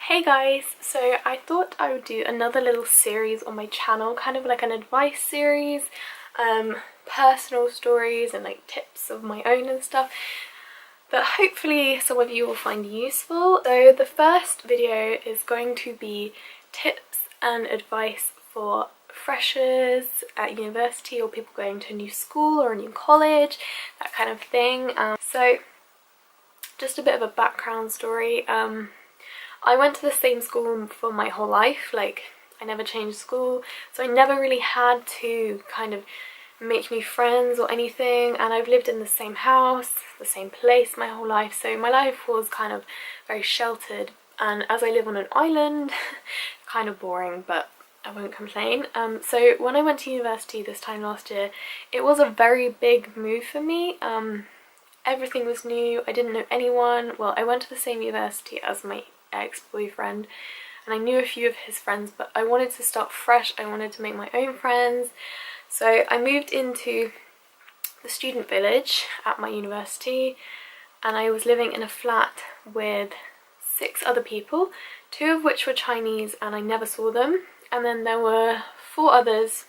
Hey guys, so I thought I would do another little series on my channel, kind of like an advice series, personal stories and like tips of my own and stuff that hopefully some of you will find useful. So the first video is going to be tips and advice for freshers at university or people going to a new school or a new college, that kind of thing. So just a bit of a background story. I went to the same school for my whole life, like I never changed school, so I never really had to kind of make new friends or anything, and I've lived in the same house, the same place my whole life, so my life was kind of very sheltered, and as I live on an island, kind of boring, but I won't complain. So when I went to university this time last year, it was a very big move for me. Everything was new, I didn't know anyone. Well, I went to the same university as my ex-boyfriend and I knew a few of his friends, but I wanted to start fresh. I wanted to make my own friends, so I moved into the student village at my university and I was living in a flat with 6 other people, 2 of which were Chinese and I never saw them, and then there were 4 others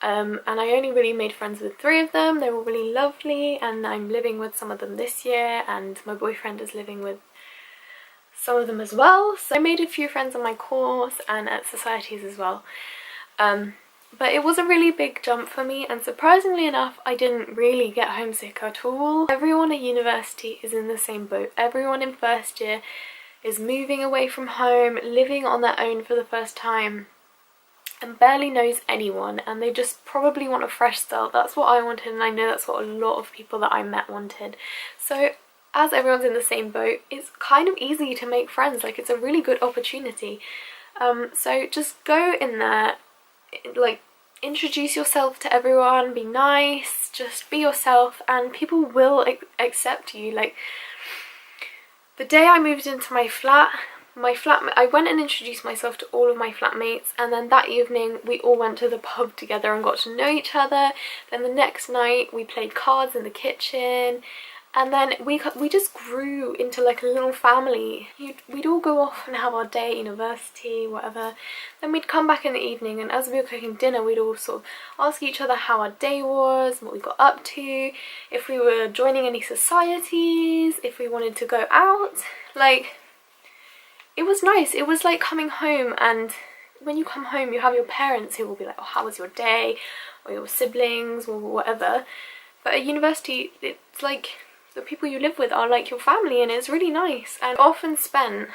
and I only really made friends with 3 of them. They were really lovely and I'm living with some of them this year, and my boyfriend is living with some of them as well. So I made a few friends on my course and at societies as well. But it was a really big jump for me, and surprisingly enough I didn't really get homesick at all. Everyone at university is in the same boat. Everyone in first year is moving away from home, living on their own for the first time, and barely knows anyone, and they just probably want a fresh start. That's what I wanted, and I know that's what a lot of people that I met wanted. So as everyone's in the same boat, it's kind of easy to make friends. Like, it's a really good opportunity. So just go in there, like, introduce yourself to everyone, be nice, just be yourself, and people will accept you. Like, the day I moved into my flat, I went and introduced myself to all of my flatmates, and then that evening we all went to the pub together and got to know each other. Then the next night we played cards in the kitchen, and then we just grew into like a little family. We'd all go off and have our day at university, whatever. Then we'd come back in the evening, and as we were cooking dinner we'd all sort of ask each other how our day was, what we got up to, if we were joining any societies, if we wanted to go out. Like, it was nice. It was like coming home, and when you come home you have your parents who will be like, oh, how was your day, or your siblings or whatever. But at university it's like the people you live with are like your family, and it's really nice. And I often spent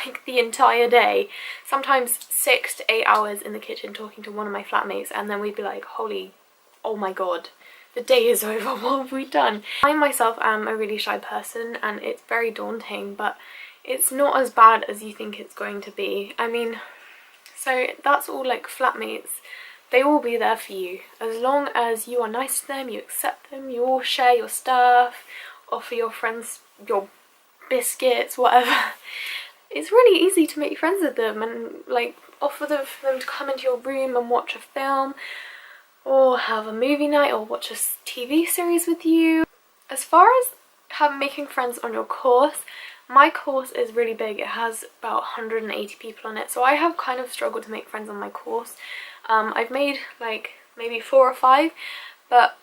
like the entire day, sometimes 6 to 8 hours in the kitchen talking to one of my flatmates, and then we'd be like, oh my god, the day is over, what have we done? I myself am a really shy person and it's very daunting, but it's not as bad as you think it's going to be. I mean, so that's all like flatmates. They will be there for you as long as you are nice to them, you accept them, you all share your stuff, offer your friends your biscuits, whatever. It's really easy to make friends with them, and like offer them to come into your room and watch a film or have a movie night or watch a TV series with you. As far as making friends on your course, my course is really big. It has about 180 people on it, so I have kind of struggled to make friends on my course. I've made like maybe 4 or 5, but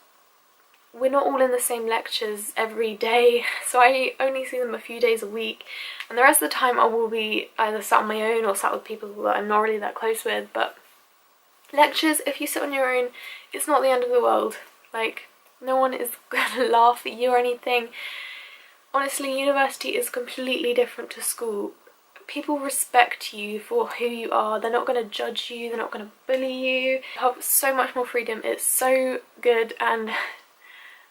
we're not all in the same lectures every day, so I only see them a few days a week, and the rest of the time I will be either sat on my own or sat with people that I'm not really that close with. But lectures, if you sit on your own, it's not the end of the world. Like, no one is gonna laugh at you or anything. Honestly, university is completely different to school. People respect you for who you are. They're not going to judge you, they're not going to bully you. You have so much more freedom. It's so good, and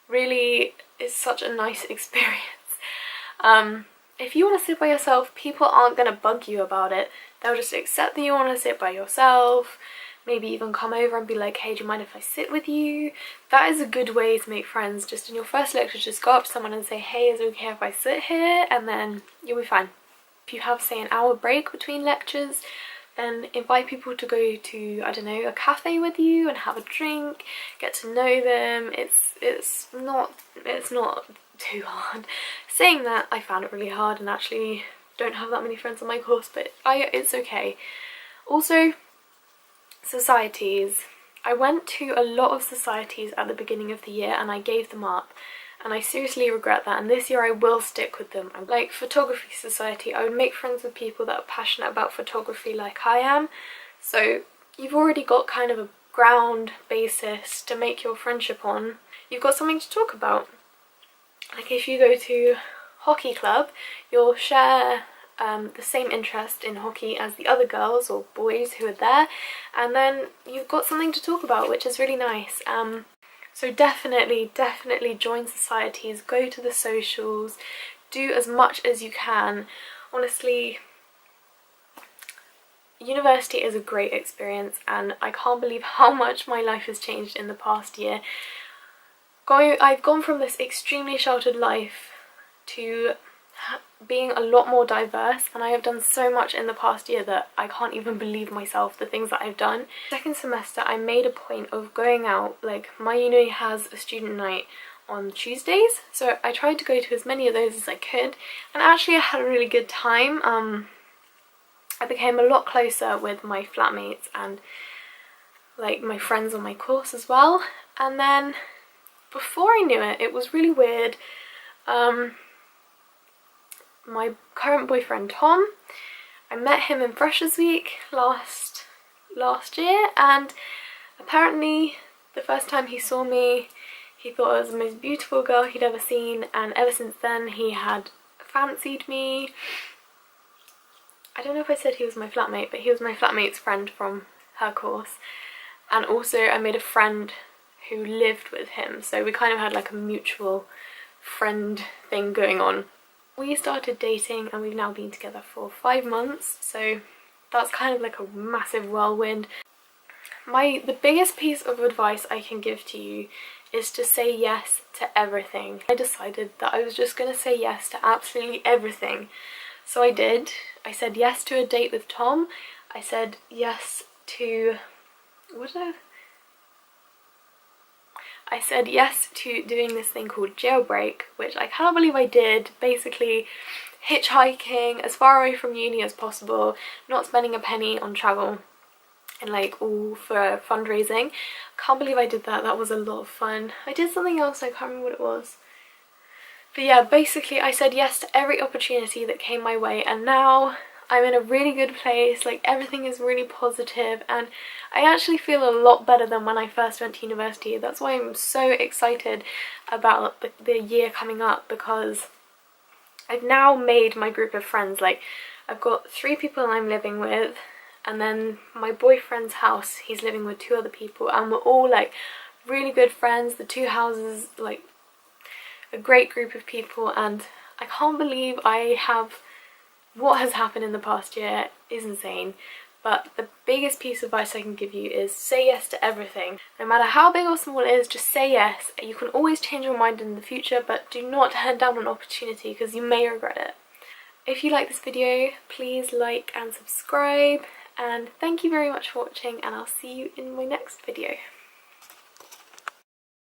really it's such a nice experience. If you want to sit by yourself, people aren't going to bug you about it. They'll just accept that you want to sit by yourself, maybe even come over and be like, hey, do you mind if I sit with you? That is a good way to make friends. Just in your first lecture, just go up to someone and say, hey, is it okay if I sit here? And then you'll be fine. If you have, say, an hour break between lectures, then invite people to go to, I don't know, a cafe with you and have a drink, get to know them. It's not too hard. Saying that, I found it really hard, and actually don't have that many friends on my course, but it's okay. Also, societies. I went to a lot of societies at the beginning of the year and I gave them up, and I seriously regret that, and this year I will stick with them. Like photography society, I would make friends with people that are passionate about photography like I am, so you've already got kind of a ground basis to make your friendship on. You've got something to talk about. Like if you go to hockey club, you'll share the same interest in hockey as the other girls or boys who are there, and then you've got something to talk about, which is really nice. So definitely join societies, go to the socials, do as much as you can. Honestly, university is a great experience and I can't believe how much my life has changed in the past year. I've gone from this extremely sheltered life to being a lot more diverse, and I have done so much in the past year that I can't even believe myself, the things that I've done. Second semester I made a point of going out. Like my uni has a student night on Tuesdays, so I tried to go to as many of those as I could, and actually I had a really good time. I became a lot closer with my flatmates and like my friends on my course as well. And then before I knew it, it was really weird. My current boyfriend Tom, I met him in Freshers Week last year, and apparently the first time he saw me he thought I was the most beautiful girl he'd ever seen, and ever since then he had fancied me. I don't know if I said he was my flatmate, but he was my flatmate's friend from her course, and also I made a friend who lived with him, so we kind of had like a mutual friend thing going on. We started dating and we've now been together for 5 months, so that's kind of like a massive whirlwind. The biggest piece of advice I can give to you is to say yes to everything. I decided that I was just going to say yes to absolutely everything. So I did. I said yes to a date with Tom. I said yes to... I said yes to doing this thing called jailbreak, which I cannot believe I did. Basically hitchhiking as far away from uni as possible, not spending a penny on travel, and like all for fundraising. Can't believe I did that. That was a lot of fun. I did something else, I can't remember what it was. But yeah, basically I said yes to every opportunity that came my way, and now I'm in a really good place. Like everything is really positive and I actually feel a lot better than when I first went to university. That's why I'm so excited about the year coming up, because I've now made my group of friends. Like I've got 3 people I'm living with, and then my boyfriend's house, he's living with 2 other people, and we're all like really good friends. The 2 houses, like a great group of people, and I can't believe what has happened in the past year is insane. But the biggest piece of advice I can give you is say yes to everything. No matter how big or small it is, just say yes. You can always change your mind in the future, but do not turn down an opportunity because you may regret it. If you like this video, please like and subscribe, and thank you very much for watching, and I'll see you in my next video.